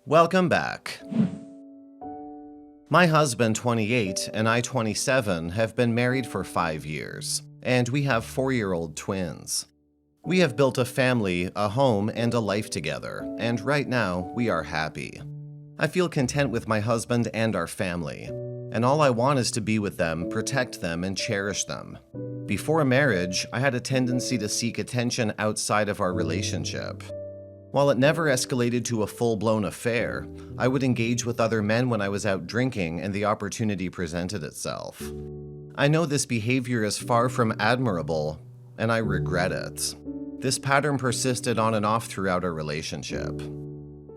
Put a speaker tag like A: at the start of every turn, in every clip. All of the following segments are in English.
A: Welcome back. My husband, 28, and I, 27, have been married for 5 years, and we have 4-year-old twins. We have built a family, a home, and a life together, and right now, we are happy. I feel content with my husband and our family, and all I want is to be with them, protect them, and cherish them. Before marriage, I had a tendency to seek attention outside of our relationship. While it never escalated to a full-blown affair, I would engage with other men when I was out drinking and the opportunity presented itself. I know this behavior is far from admirable, and I regret it. This pattern persisted on and off throughout our relationship.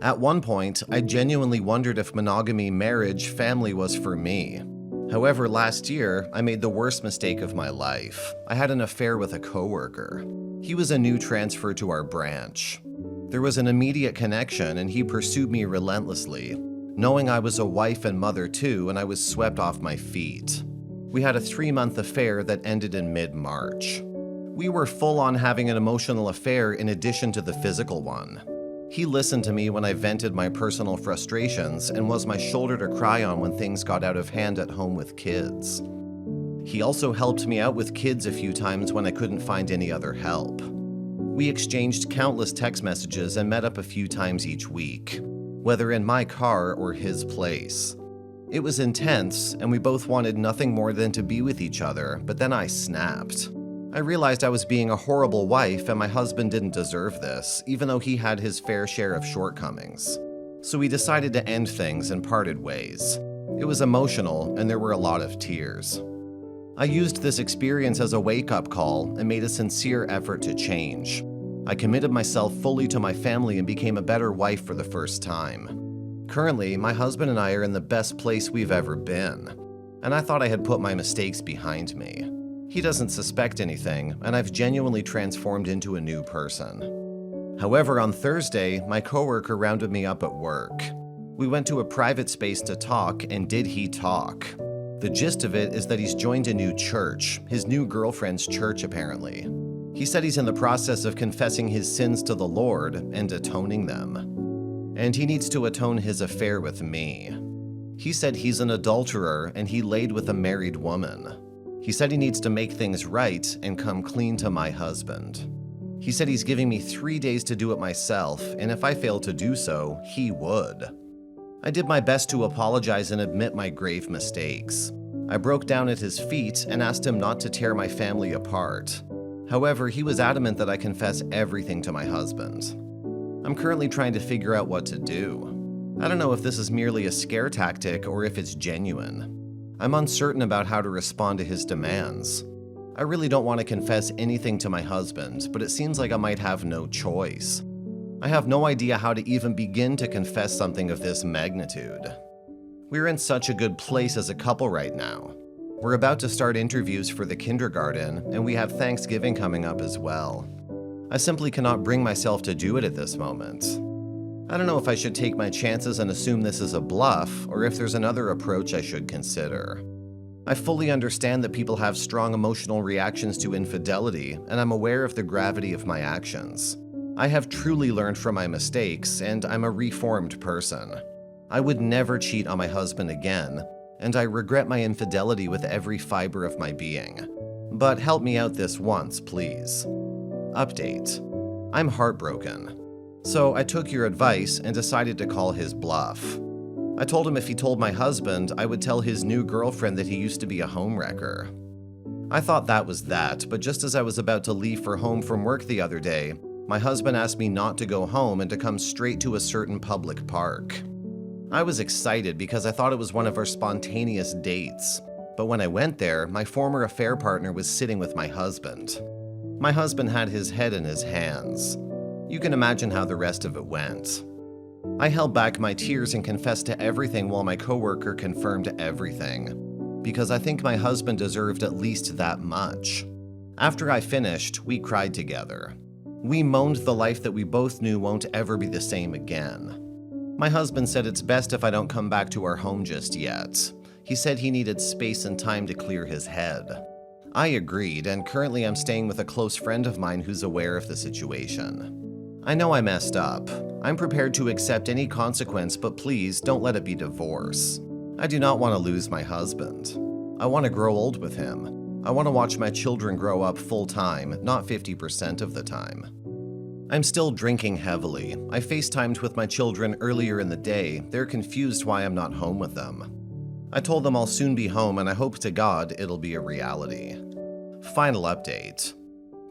A: At one point, I genuinely wondered if monogamy, marriage, family was for me. However, last year, I made the worst mistake of my life. I had an affair with a coworker. He was a new transfer to our branch. There was an immediate connection, and he pursued me relentlessly, knowing I was a wife and mother too, and I was swept off my feet. We had a 3-month affair that ended in mid-March. We were full on having an emotional affair in addition to the physical one. He listened to me when I vented my personal frustrations and was my shoulder to cry on when things got out of hand at home with kids. He also helped me out with kids a few times when I couldn't find any other help. We exchanged countless text messages and met up a few times each week, whether in my car or his place. It was intense, and we both wanted nothing more than to be with each other, but then I snapped. I realized I was being a horrible wife and my husband didn't deserve this, even though he had his fair share of shortcomings. So we decided to end things and parted ways. It was emotional and there were a lot of tears. I used this experience as a wake-up call and made a sincere effort to change. I committed myself fully to my family and became a better wife for the first time. Currently, my husband and I are in the best place we've ever been, and I thought I had put my mistakes behind me. He doesn't suspect anything, and I've genuinely transformed into a new person. However, on Thursday, my coworker rounded me up at work. We went to a private space to talk, and did he talk? The gist of it is that he's joined a new church, his new girlfriend's church apparently. He said he's in the process of confessing his sins to the Lord and atoning them. And he needs to atone his affair with me. He said he's an adulterer and he laid with a married woman. He said he needs to make things right and come clean to my husband. He said he's giving me 3 days to do it myself, and if I fail to do so, he would. I did my best to apologize and admit my grave mistakes. I broke down at his feet and asked him not to tear my family apart. However, he was adamant that I confess everything to my husband. I'm currently trying to figure out what to do. I don't know if this is merely a scare tactic or if it's genuine. I'm uncertain about how to respond to his demands. I really don't want to confess anything to my husband, but it seems like I might have no choice. I have no idea how to even begin to confess something of this magnitude. We're in such a good place as a couple right now. We're about to start interviews for the kindergarten, and we have Thanksgiving coming up as well. I simply cannot bring myself to do it at this moment. I don't know if I should take my chances and assume this is a bluff, or if there's another approach I should consider. I fully understand that people have strong emotional reactions to infidelity, and I'm aware of the gravity of my actions. I have truly learned from my mistakes, and I'm a reformed person. I would never cheat on my husband again, and I regret my infidelity with every fiber of my being. But help me out this once, please. Update. I'm heartbroken. So I took your advice and decided to call his bluff. I told him if he told my husband, I would tell his new girlfriend that he used to be a homewrecker. I thought that was that, but just as I was about to leave for home from work the other day, my husband asked me not to go home and to come straight to a certain public park. I was excited because I thought it was one of our spontaneous dates, but when I went there, my former affair partner was sitting with my husband. My husband had his head in his hands. You can imagine how the rest of it went. I held back my tears and confessed to everything while my coworker confirmed everything, because I think my husband deserved at least that much. After I finished, we cried together. We moaned the life that we both knew won't ever be the same again. My husband said it's best if I don't come back to our home just yet. He said he needed space and time to clear his head. I agreed, and currently I'm staying with a close friend of mine who's aware of the situation. I know I messed up. I'm prepared to accept any consequence, but please don't let it be divorce. I do not want to lose my husband. I want to grow old with him. I want to watch my children grow up full time, not 50% of the time. I'm still drinking heavily. I FaceTimed with my children earlier in the day. They're confused why I'm not home with them. I told them I'll soon be home and I hope to God it'll be a reality. Final update.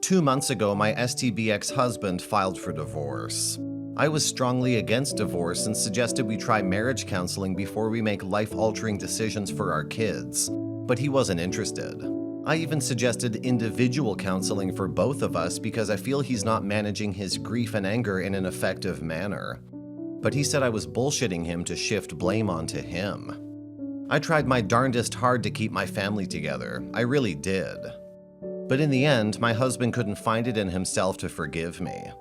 A: 2 months ago, my STB ex-husband filed for divorce. I was strongly against divorce and suggested we try marriage counseling before we make life-altering decisions for our kids, but he wasn't interested. I even suggested individual counseling for both of us because I feel he's not managing his grief and anger in an effective manner. But he said I was bullshitting him to shift blame onto him. I tried my darndest hard to keep my family together. I really did. But in the end, my husband couldn't find it in himself to forgive me.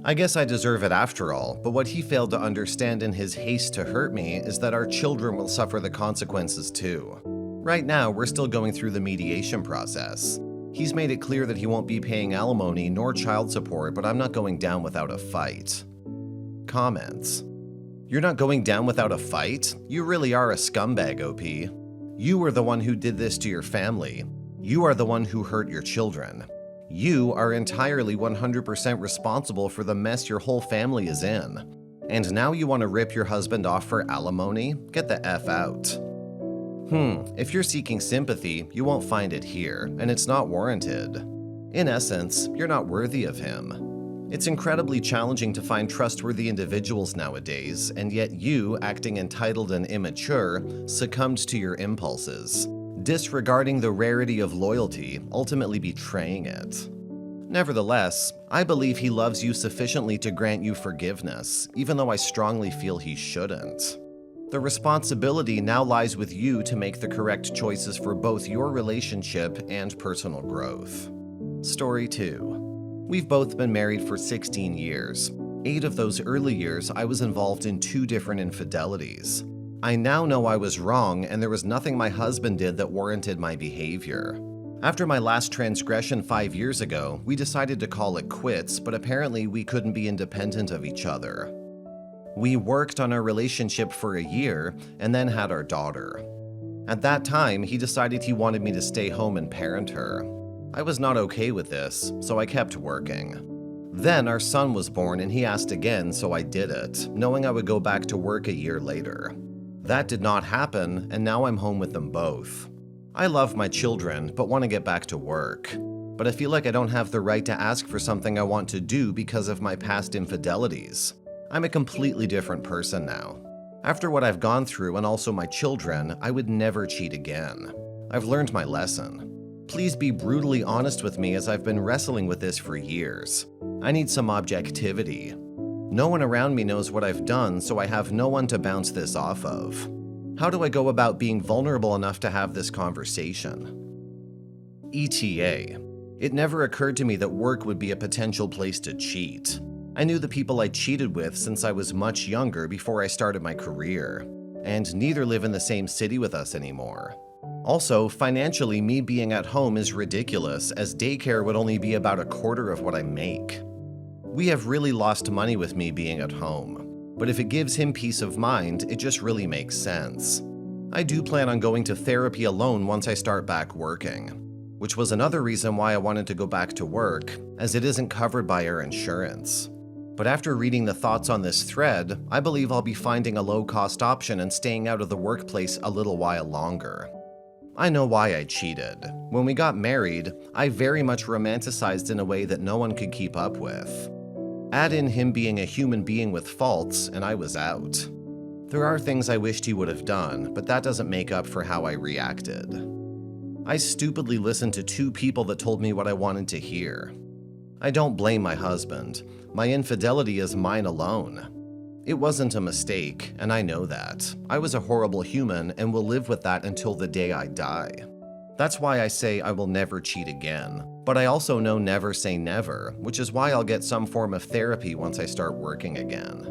A: I guess I deserve it after all, but what he failed to understand in his haste to hurt me is that our children will suffer the consequences too. Right now, we're still going through the mediation process. He's made it clear that he won't be paying alimony nor child support, but I'm not going down without a fight. Comments. You're not going down without a fight? You really are a scumbag, OP. You were the one who did this to your family. You are the one who hurt your children. You are entirely 100% responsible for the mess your whole family is in. And now you want to rip your husband off for alimony? Get the F out. If you're seeking sympathy, you won't find it here, and it's not warranted. In essence, you're not worthy of him. It's incredibly challenging to find trustworthy individuals nowadays, and yet you, acting entitled and immature, succumbed to your impulses, disregarding the rarity of loyalty, ultimately betraying it. Nevertheless, I believe he loves you sufficiently to grant you forgiveness, even though I strongly feel he shouldn't. The responsibility now lies with you to make the correct choices for both your relationship and personal growth. Story 2. We've both been married for 16 years. 8 of those early years, I was involved in 2 different infidelities. I now know I was wrong, and there was nothing my husband did that warranted my behavior. After my last transgression 5 years ago, we decided to call it quits, but apparently we couldn't be independent of each other. We worked on our relationship for a year and then had our daughter. At that time, he decided he wanted me to stay home and parent her. I was not okay with this, so I kept working. Then our son was born and he asked again, so I did it, knowing I would go back to work a year later. That did not happen, and now I'm home with them both. I love my children, but want to get back to work. But I feel like I don't have the right to ask for something I want to do because of my past infidelities. I'm a completely different person now. After what I've gone through and also my children, I would never cheat again. I've learned my lesson. Please be brutally honest with me as I've been wrestling with this for years. I need some objectivity. No one around me knows what I've done, so I have no one to bounce this off of. How do I go about being vulnerable enough to have this conversation? ETA. It never occurred to me that work would be a potential place to cheat. I knew the people I cheated with since I was much younger before I started my career, and neither live in the same city with us anymore. Also, financially, me being at home is ridiculous, as daycare would only be about a quarter of what I make. We have really lost money with me being at home, but if it gives him peace of mind, it just really makes sense. I do plan on going to therapy alone once I start back working, which was another reason why I wanted to go back to work, as it isn't covered by our insurance. But after reading the thoughts on this thread, I believe I'll be finding a low-cost option and staying out of the workplace a little while longer. I know why I cheated. When we got married, I very much romanticized in a way that no one could keep up with. Add in him being a human being with faults, and I was out. There are things I wished he would have done, but that doesn't make up for how I reacted. I stupidly listened to 2 people that told me what I wanted to hear. I don't blame my husband. My infidelity is mine alone. It wasn't a mistake, and I know that. I was a horrible human and will live with that until the day I die. That's why I say I will never cheat again. But I also know never say never, which is why I'll get some form of therapy once I start working again.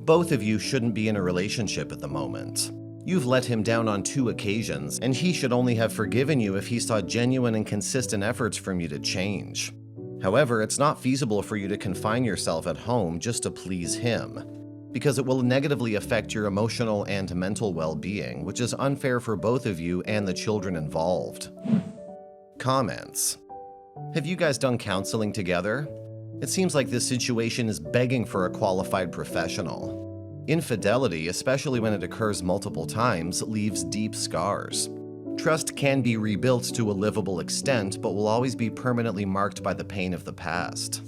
A: Both of you shouldn't be in a relationship at the moment. You've let him down on 2 occasions, and he should only have forgiven you if he saw genuine and consistent efforts from you to change. However, it's not feasible for you to confine yourself at home just to please him, because it will negatively affect your emotional and mental well-being, which is unfair for both of you and the children involved. Comments. Have you guys done counseling together? It seems like this situation is begging for a qualified professional. Infidelity, especially when it occurs multiple times, leaves deep scars. Trust can be rebuilt to a livable extent, but will always be permanently marked by the pain of the past.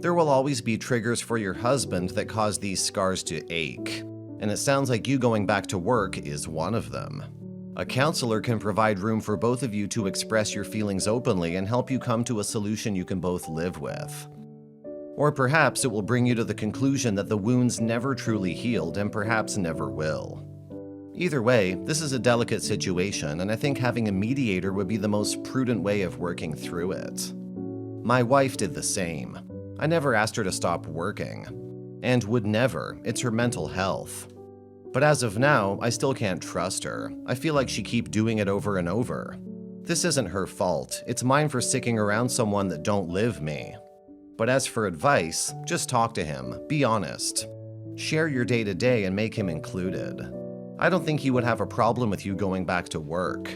A: There will always be triggers for your husband that cause these scars to ache, and it sounds like you going back to work is one of them. A counselor can provide room for both of you to express your feelings openly and help you come to a solution you can both live with. Or perhaps it will bring you to the conclusion that the wounds never truly healed and perhaps never will. Either way, this is a delicate situation, and I think having a mediator would be the most prudent way of working through it. My wife did the same. I never asked her to stop working, and would never. It's her mental health. But as of now, I still can't trust her. I feel like she keeps doing it over and over. This isn't her fault. It's mine for sticking around someone that don't live me. But as for advice, just talk to him, be honest. Share your day-to-day and make him included. I don't think he would have a problem with you going back to work.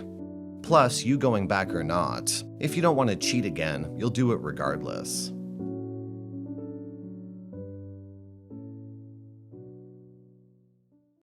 A: Plus, you going back or not, if you don't want to cheat again, you'll do it regardless.